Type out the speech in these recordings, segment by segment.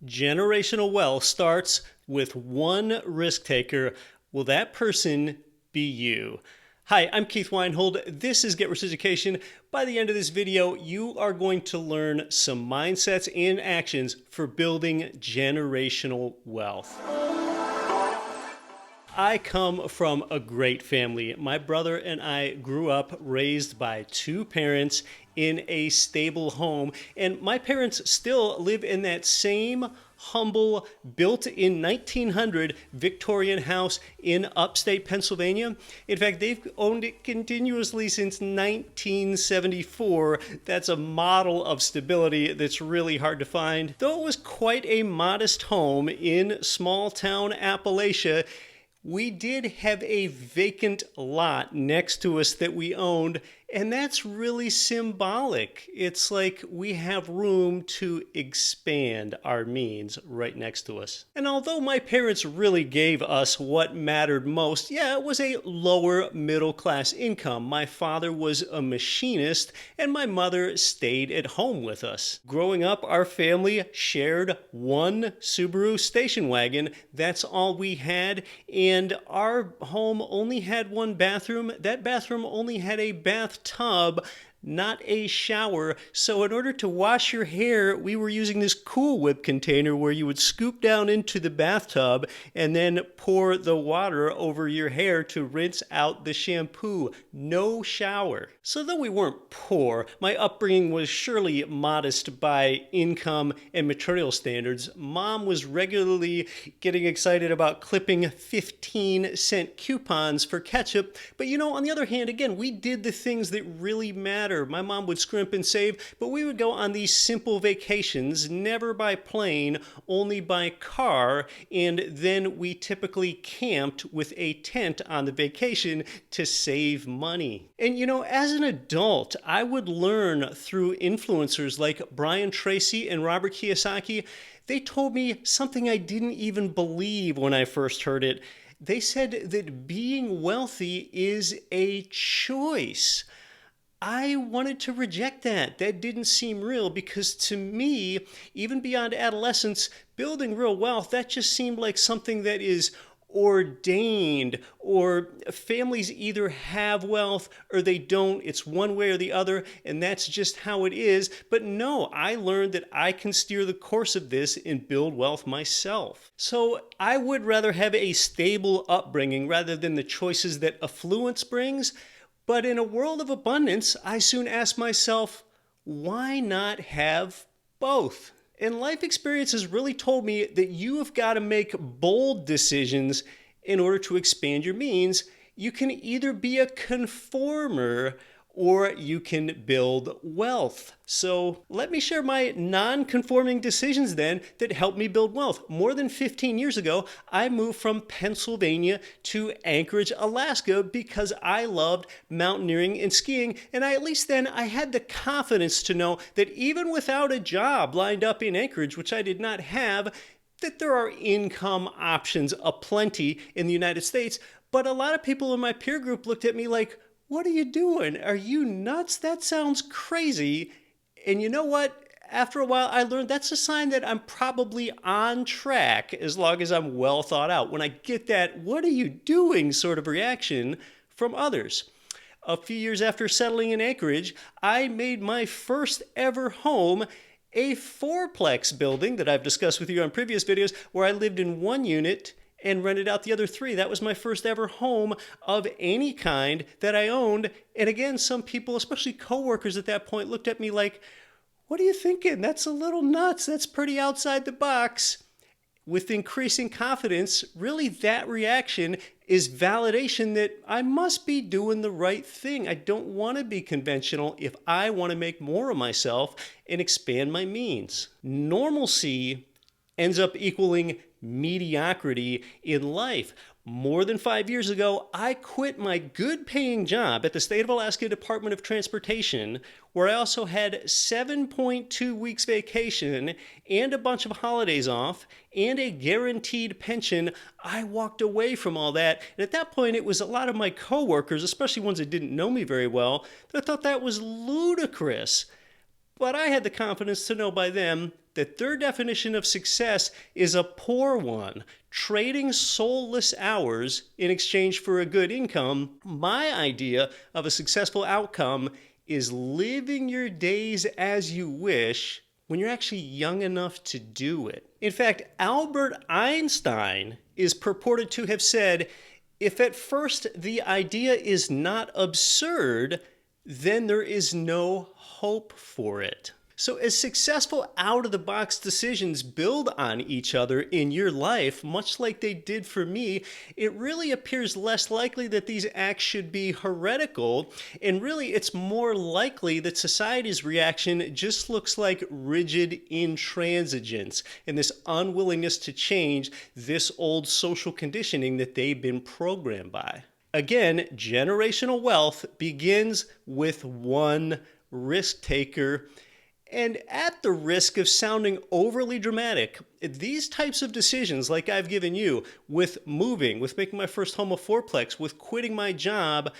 Generational wealth starts with one risk taker. Will that person be you? Hi, I'm Keith Weinhold. This is Get Rich Education. By the end of this video, you are going to learn some mindsets and actions for building generational wealth. I come from a great family. My brother and I grew up raised by two parents in a stable home, and my parents still live in that same humble, built in 1900 Victorian house in upstate Pennsylvania. In fact, they've owned it continuously since 1974. That's a model of stability that's really hard to find. Though it was quite a modest home in small town Appalachia, we did have a vacant lot next to us that we owned, and that's really symbolic. It's like we have room to expand our means right next to us. And although my parents really gave us what mattered most, it was a lower middle class income. My father was a machinist, and my mother stayed at home with us. Growing up, our family shared one Subaru station wagon. That's all we had, and our home only had one bathroom. That bathroom only had a bathtub, not a shower. So in order to wash your hair, we were using this Cool Whip container where you would scoop down into the bathtub and then pour the water over your hair to rinse out the shampoo. No shower. So though we weren't poor, my upbringing was surely modest by income and material standards. Mom was regularly getting excited about clipping 15-cent coupons for ketchup. But on the other hand, again, we did the things that really mattered. My mom would scrimp and save, but we would go on these simple vacations, never by plane, only by car, and then we typically camped with a tent on the vacation to save money. And as an adult, I would learn through influencers like Brian Tracy and Robert Kiyosaki. They told me something I didn't even believe when I first heard it. They said that being wealthy is a choice. I wanted to reject that. That didn't seem real because to me, even beyond adolescence, building real wealth, that just seemed like something that is ordained, or families either have wealth or they don't. It's one way or the other, and that's just how it is. But no, I learned that I can steer the course of this and build wealth myself. So I would rather have a stable upbringing rather than the choices that affluence brings. But in a world of abundance, I soon asked myself, why not have both? And life experience has really told me that you have got to make bold decisions in order to expand your means. You can either be a conformer or you can build wealth. So let me share my non-conforming decisions then that helped me build wealth. More than 15 years ago, I moved from Pennsylvania to Anchorage, Alaska because I loved mountaineering and skiing. And at least then I had the confidence to know that even without a job lined up in Anchorage, which I did not have, that there are income options aplenty in the United States. But a lot of people in my peer group looked at me like, what are you doing? Are you nuts? That sounds crazy. And you know what? After a while, I learned that's a sign that I'm probably on track as long as I'm well thought out. When I get that, what are you doing sort of reaction from others. A few years after settling in Anchorage, I made my first ever home a fourplex building that I've discussed with you on previous videos where I lived in one unit and rented out the other three. That was my first ever home of any kind that I owned. And again, some people, especially coworkers at that point, looked at me like, what are you thinking? That's a little nuts. That's pretty outside the box. With increasing confidence, really that reaction is validation that I must be doing the right thing. I don't want to be conventional if I want to make more of myself and expand my means. Normalcy ends up equaling mediocrity in life. More than 5 years ago, I quit my good-paying job at the State of Alaska Department of Transportation, where I also had 7.2 weeks vacation and a bunch of holidays off and a guaranteed pension. I walked away from all that. And at that point, it was a lot of my coworkers, especially ones that didn't know me very well, that thought that was ludicrous. But I had the confidence to know by them that their definition of success is a poor one, trading soulless hours in exchange for a good income. My idea of a successful outcome is living your days as you wish when you're actually young enough to do it. In fact, Albert Einstein is purported to have said, if at first the idea is not absurd, then there is no hope for it. So as successful out-of-the-box decisions build on each other in your life, much like they did for me, it really appears less likely that these acts should be heretical, and really it's more likely that society's reaction just looks like rigid intransigence and this unwillingness to change this old social conditioning that they've been programmed by. Again, generational wealth begins with one risk taker. And at the risk of sounding overly dramatic, these types of decisions, like I've given you, with moving, with making my first home a fourplex, with quitting my job,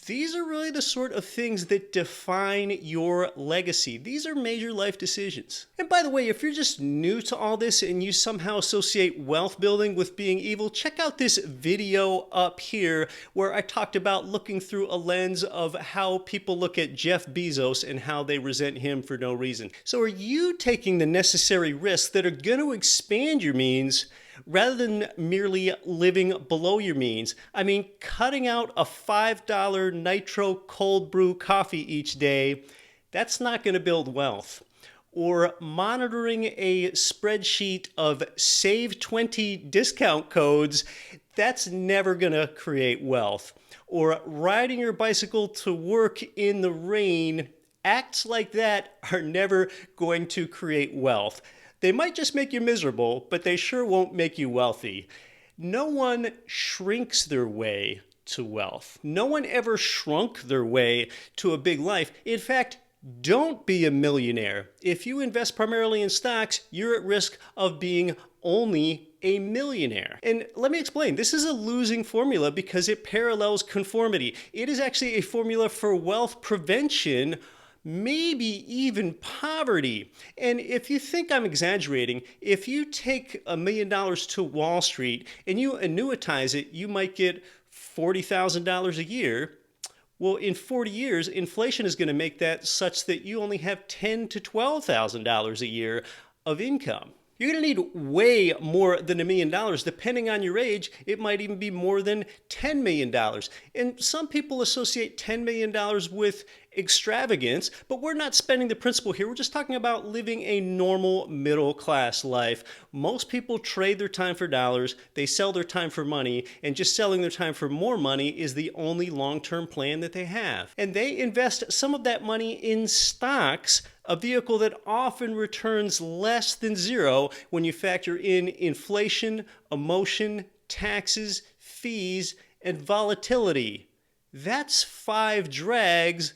these are really the sort of things that define your legacy. These are major life decisions. And by the way, if you're just new to all this and you somehow associate wealth building with being evil, check out this video up here where I talked about looking through a lens of how people look at Jeff Bezos and how they resent him for no reason. So are you taking the necessary risks that are going to expand your means rather than merely living below your means? I mean, cutting out a $5 nitro cold brew coffee each day, that's not going to build wealth. Or monitoring a spreadsheet of save 20 discount codes, that's never going to create wealth. Or riding your bicycle to work in the rain, acts like that are never going to create wealth. They might just make you miserable, but they sure won't make you wealthy. No one shrinks their way to wealth. No one ever shrunk their way to a big life. In fact, don't be a millionaire. If you invest primarily in stocks, you're at risk of being only a millionaire. And let me explain, this is a losing formula because it parallels conformity. It is actually a formula for wealth prevention, maybe even poverty. And if you think I'm exaggerating, if you take $1 million to Wall Street and you annuitize it, you might get $40,000 a year. Well, in 40 years, inflation is going to make that such that you only have $10,000 to $12,000 a year of income. You're going to need way more than $1 million. Depending on your age, it might even be more than $10 million. And some people associate $10 million with extravagance, but we're not spending the principle here. We're just talking about living a normal middle-class life. Most people trade their time for dollars, they sell their time for money, and just selling their time for more money is the only long-term plan that they have. And they invest some of that money in stocks, a vehicle that often returns less than zero when you factor in inflation, emotion, taxes, fees, and volatility. That's 5 drags.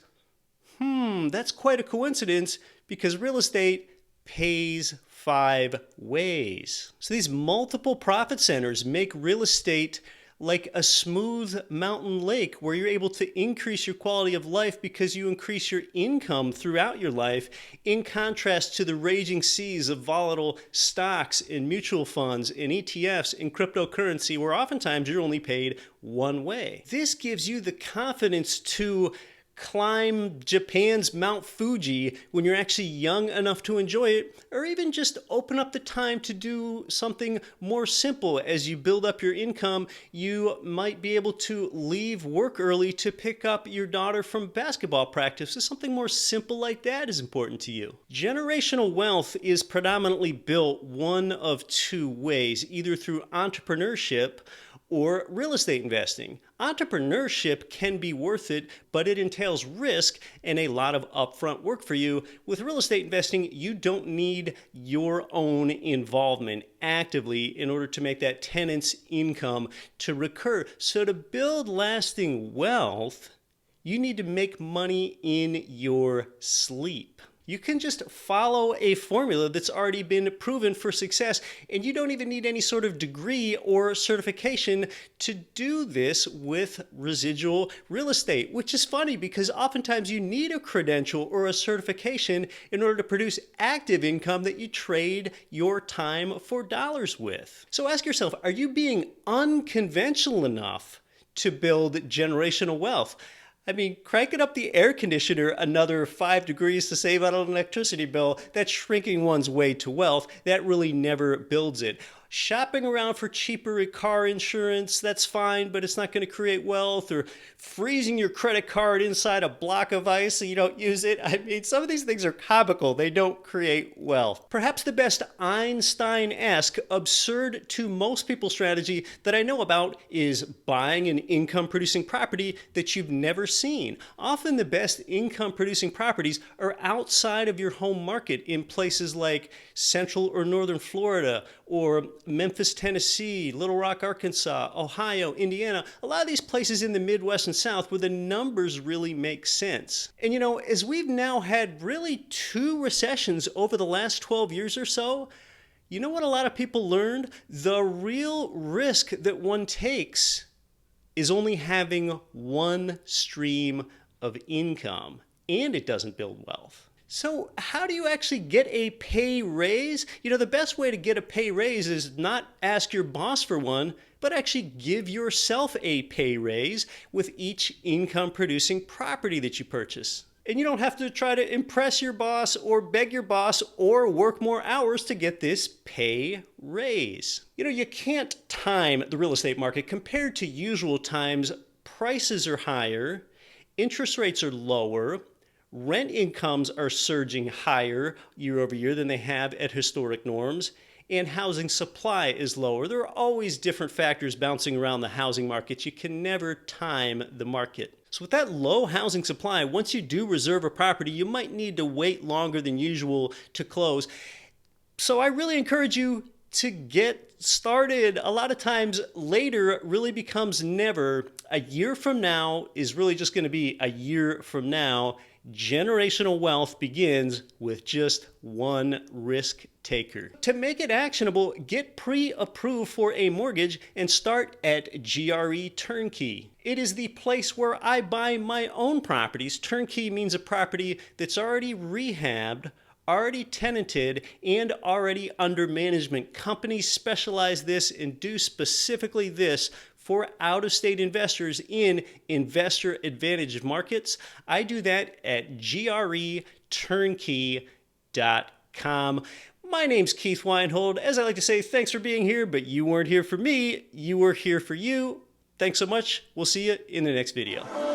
That's quite a coincidence because real estate pays 5 ways. So these multiple profit centers make real estate like a smooth mountain lake where you're able to increase your quality of life because you increase your income throughout your life, in contrast to the raging seas of volatile stocks and mutual funds and ETFs and cryptocurrency where oftentimes you're only paid one way. This gives you the confidence to climb Japan's Mount Fuji when you're actually young enough to enjoy it, or even just open up the time to do something more simple. As you build up your income, you might be able to leave work early to pick up your daughter from basketball practice. So something more simple like that is important to you. Generational wealth is predominantly built one of 2 ways, either through entrepreneurship or real estate investing. Entrepreneurship can be worth it, but it entails risk and a lot of upfront work for you. With real estate investing, you don't need your own involvement actively in order to make that tenant's income to recur. So to build lasting wealth, you need to make money in your sleep. You can just follow a formula that's already been proven for success, and you don't even need any sort of degree or certification to do this with residual real estate, which is funny because oftentimes you need a credential or a certification in order to produce active income that you trade your time for dollars with. So ask yourself, are you being unconventional enough to build generational wealth? I mean, cranking up the air conditioner another 5 degrees to save on an electricity bill, that's shrinking one's way to wealth. That really never builds it. Shopping around for cheaper car insurance, that's fine, but it's not going to create wealth. Or freezing your credit card inside a block of ice so you don't use it. I mean, some of these things are comical. They don't create wealth. Perhaps the best Einstein-esque, absurd to most people strategy that I know about is buying an income-producing property that you've never seen. Often the best income-producing properties are outside of your home market in places like Central or Northern Florida, or Memphis, Tennessee, Little Rock, Arkansas, Ohio, Indiana, a lot of these places in the Midwest and South where the numbers really make sense. And you know, as we've now had really 2 recessions over the last 12 years or so, you know what a lot of people learned? The real risk that one takes is only having one stream of income, and it doesn't build wealth. So how do you actually get a pay raise? You know, the best way to get a pay raise is not ask your boss for one, but actually give yourself a pay raise with each income producing property that you purchase. And you don't have to try to impress your boss or beg your boss or work more hours to get this pay raise. You know, you can't time the real estate market. Compared to usual times, prices are higher, interest rates are lower, rent incomes are surging higher year over year than they have at historic norms, and housing supply is lower. There are always different factors bouncing around the housing market. You can never time the market. So with that low housing supply, once you do reserve a property, you might need to wait longer than usual to close. So I really encourage you to get started. A lot of times later really becomes never. A year from now is really just going to be a year from now. Generational wealth begins with just one risk taker. To make it actionable, get pre-approved for a mortgage and start at GRE Turnkey. It is the place where I buy my own properties. Turnkey means a property that's already rehabbed, already tenanted, and already under management. Companies specialize this and do specifically this for out-of-state investors in investor advantage markets. I do that at greturnkey.com. My name's Keith Weinhold. As I like to say, thanks for being here, but you weren't here for me. You were here for you. Thanks so much. We'll see you in the next video.